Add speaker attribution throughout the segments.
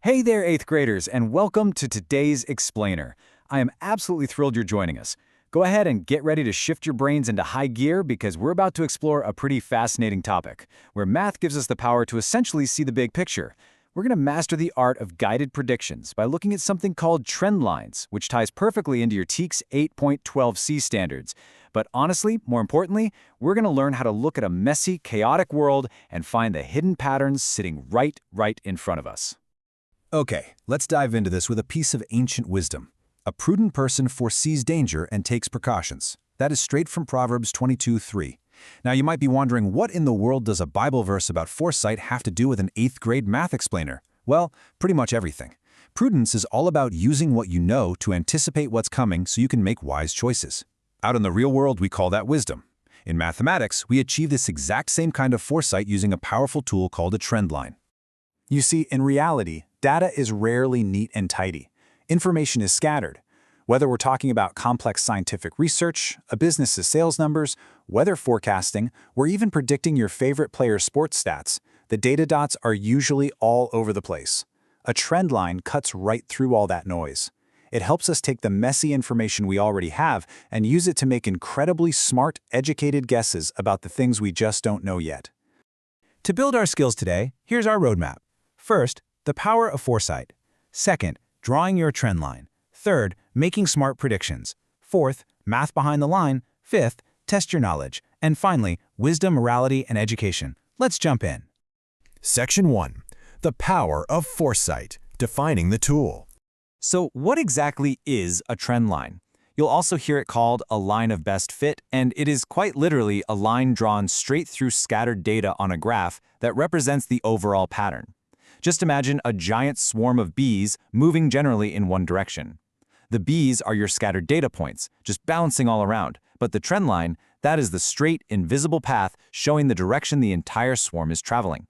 Speaker 1: Hey there, 8th graders, and welcome to today's Explainer. I am absolutely thrilled you're joining us. Go ahead and get ready to shift your brains into high gear because we're about to explore a pretty fascinating topic, where math gives us the power to essentially see the big picture. We're going to master the art of guided predictions by looking at something called trend lines, which ties perfectly into your TEKS 8.12c standards. But honestly, more importantly, we're going to learn how to look at a messy, chaotic world and find the hidden patterns sitting right in front of us.
Speaker 2: Okay, let's dive into this with a piece of ancient wisdom. A prudent person foresees danger and takes precautions. That is straight from Proverbs 22:3. Now you might be wondering, what in the world does a Bible verse about foresight have to do with an 8th grade math explainer? Well, pretty much everything. Prudence is all about using what you know to anticipate what's coming so you can make wise choices. Out in the real world, we call that wisdom. In mathematics, we achieve this exact same kind of foresight using a powerful tool called a trend line. You see, in reality, data is rarely neat and tidy. Information is scattered. Whether we're talking about complex scientific research, a business's sales numbers, weather forecasting, or even predicting your favorite player's sports stats, the data dots are usually all over the place. A trend line cuts right through all that noise. It helps us take the messy information we already have and use it to make incredibly smart, educated guesses about the things we just don't know yet. To build our skills today, here's our roadmap. First, the power of foresight. Second, drawing your trend line. Third, making smart predictions. Fourth, math behind the line. Fifth, test your knowledge. And finally, wisdom, morality, and education. Let's jump in.
Speaker 3: Section 1. The power of foresight. Defining the tool.
Speaker 1: So what exactly is a trend line? You'll also hear it called a line of best fit, and it is quite literally a line drawn straight through scattered data on a graph that represents the overall pattern. Just imagine a giant swarm of bees moving generally in one direction. The bees are your scattered data points, just bouncing all around, but the trend line, that is the straight, invisible path showing the direction the entire swarm is traveling.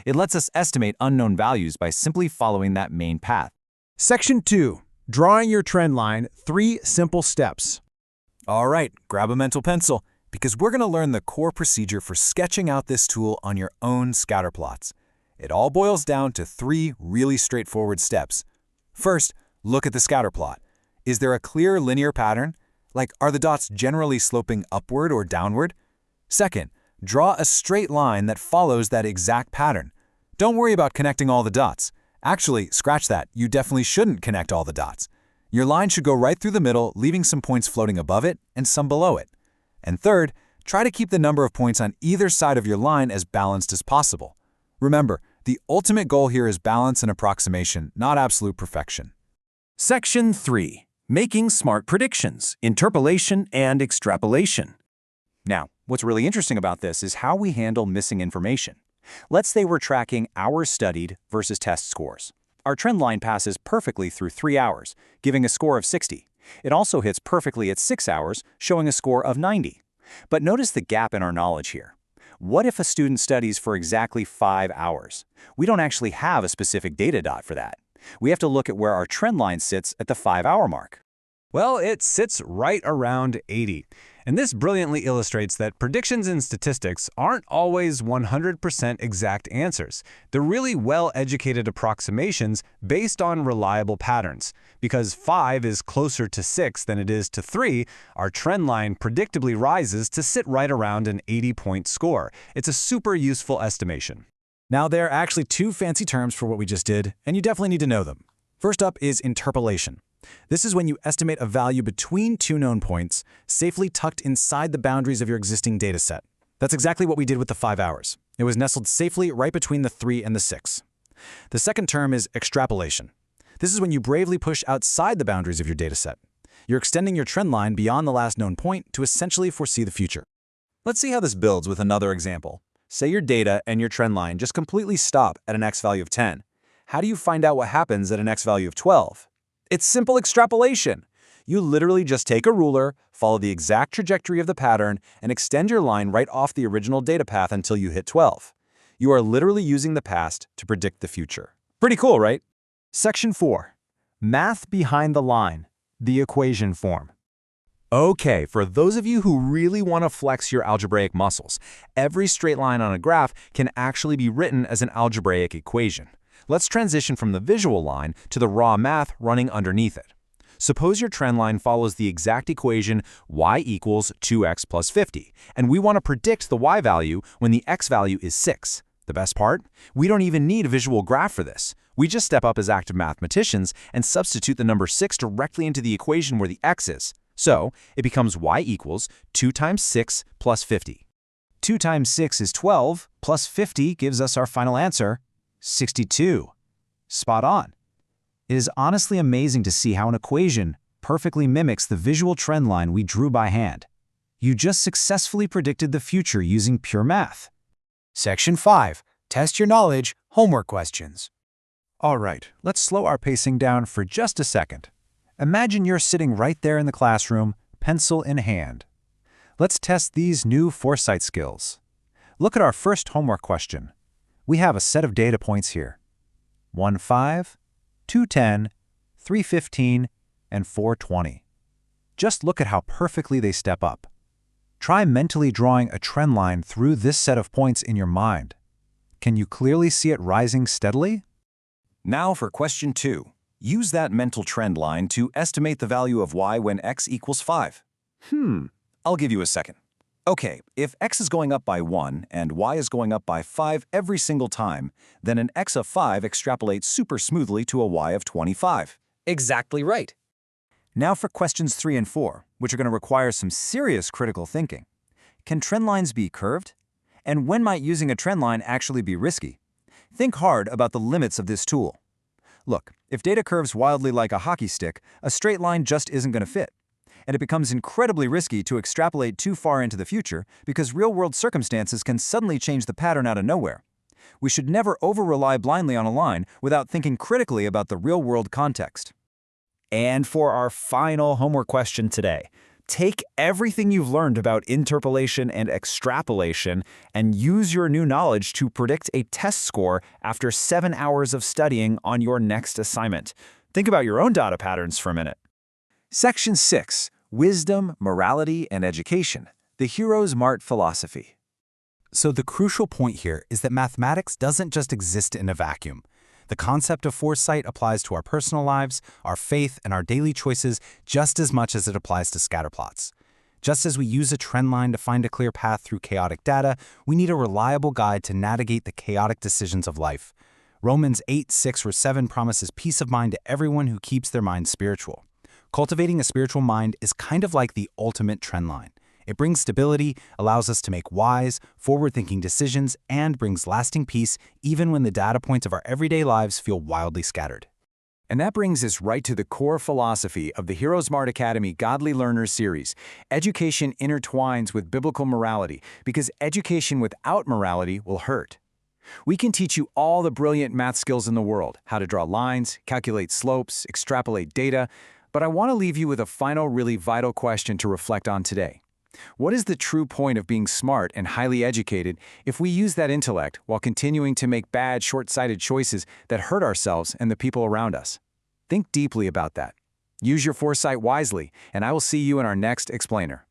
Speaker 1: It lets us estimate unknown values by simply following that main path.
Speaker 4: Section 2. Drawing your trend line, 3 simple steps.
Speaker 2: All right, grab a mental pencil, because we're going to learn the core procedure for sketching out this tool on your own scatter plots. It all boils down to 3 really straightforward steps. First, look at the scatter plot. Is there a clear linear pattern? Like, are the dots generally sloping upward or downward? Second, draw a straight line that follows that exact pattern. Don't worry about connecting all the dots. Actually, scratch that. You definitely shouldn't connect all the dots. Your line should go right through the middle, leaving some points floating above it and some below it. And third, try to keep the number of points on either side of your line as balanced as possible. Remember, the ultimate goal here is balance and approximation, not absolute perfection.
Speaker 3: Section 3. Making smart predictions, interpolation, and extrapolation.
Speaker 1: Now, what's really interesting about this is how we handle missing information. Let's say we're tracking hours studied versus test scores. Our trend line passes perfectly through 3 hours, giving a score of 60. It also hits perfectly at 6 hours, showing a score of 90. But notice the gap in our knowledge here. What if a student studies for exactly 5 hours? We don't actually have a specific data dot for that. We have to look at where our trend line sits at the 5-hour mark.
Speaker 4: Well, it sits right around 80. And this brilliantly illustrates that predictions in statistics aren't always 100% exact answers. They're really well-educated approximations based on reliable patterns. Because 5 is closer to 6 than it is to 3, our trend line predictably rises to sit right around an 80-point score. It's a super useful estimation.
Speaker 2: Now, there are actually 2 fancy terms for what we just did, and you definitely need to know them. First up is interpolation. This is when you estimate a value between 2 known points, safely tucked inside the boundaries of your existing data set. That's exactly what we did with the 5 hours. It was nestled safely right between the 3 and the 6. The second term is extrapolation. This is when you bravely push outside the boundaries of your data set. You're extending your trend line beyond the last known point to essentially foresee the future. Let's see how this builds with another example. Say your data and your trend line just completely stop at an x value of 10. How do you find out what happens at an x value of 12? It's simple extrapolation. You literally just take a ruler, follow the exact trajectory of the pattern, and extend your line right off the original data path until you hit 12. You are literally using the past to predict the future. Pretty cool, right?
Speaker 4: Section 4. Math behind the line, the equation form.
Speaker 2: Okay, for those of you who really want to flex your algebraic muscles, every straight line on a graph can actually be written as an algebraic equation. Let's transition from the visual line to the raw math running underneath it. Suppose your trend line follows the exact equation y equals 2x plus 50, and we want to predict the y value when the x value is 6. The best part? We don't even need a visual graph for this. We just step up as active mathematicians and substitute the number 6 directly into the equation where the x is. So, it becomes y equals 2 times 6 plus 50.
Speaker 1: 2 times 6 is 12, plus 50 gives us our final answer, 62. Spot on. It is honestly amazing to see how an equation perfectly mimics the visual trend line we drew by hand. You just successfully predicted the future using pure math.
Speaker 3: Section 5. Test your knowledge, homework questions.
Speaker 2: All right, let's slow our pacing down for just a second. Imagine you're sitting right there in the classroom, pencil in hand. Let's test these new foresight skills. Look at our first homework question. We have a set of data points here. 1, 5, 2, 10, 3, 15, and 4, 20. Just look at how perfectly they step up. Try mentally drawing a trend line through this set of points in your mind. Can you clearly see it rising steadily?
Speaker 1: Now for question 2. Use that mental trend line to estimate the value of y when x equals 5. I'll give you a second. Okay, if x is going up by 1 and y is going up by 5 every single time, then an x of 5 extrapolates super smoothly to a y of 25.
Speaker 5: Exactly right.
Speaker 1: Now for questions 3 and 4, which are going to require some serious critical thinking. Can trend lines be curved? And when might using a trend line actually be risky? Think hard about the limits of this tool. Look, if data curves wildly like a hockey stick, a straight line just isn't going to fit. And it becomes incredibly risky to extrapolate too far into the future because real-world circumstances can suddenly change the pattern out of nowhere. We should never over-rely blindly on a line without thinking critically about the real-world context. And for our final homework question today, take everything you've learned about interpolation and extrapolation and use your new knowledge to predict a test score after 7 hours of studying on your next assignment. Think about your own data patterns for a minute. Section 6. Wisdom, Morality, and Education. The Heroesmart Philosophy.
Speaker 3: So the crucial point here is that mathematics doesn't just exist in a vacuum. The concept of foresight applies to our personal lives, our faith, and our daily choices just as much as it applies to scatterplots. Just as we use a trend line to find a clear path through chaotic data, we need a reliable guide to navigate the chaotic decisions of life. Romans 8:6-7 promises peace of mind to everyone who keeps their mind spiritual. Cultivating a spiritual mind is kind of like the ultimate trend line. It brings stability, allows us to make wise, forward-thinking decisions, and brings lasting peace even when the data points of our everyday lives feel wildly scattered.
Speaker 1: And that brings us right to the core philosophy of the HeroesMart Academy Godly Learners series. Education intertwines with biblical morality because education without morality will hurt. We can teach you all the brilliant math skills in the world, how to draw lines, calculate slopes, extrapolate data, but I want to leave you with a final really vital question to reflect on today. What is the true point of being smart and highly educated if we use that intellect while continuing to make bad, short-sighted choices that hurt ourselves and the people around us? Think deeply about that. Use your foresight wisely, and I will see you in our next explainer.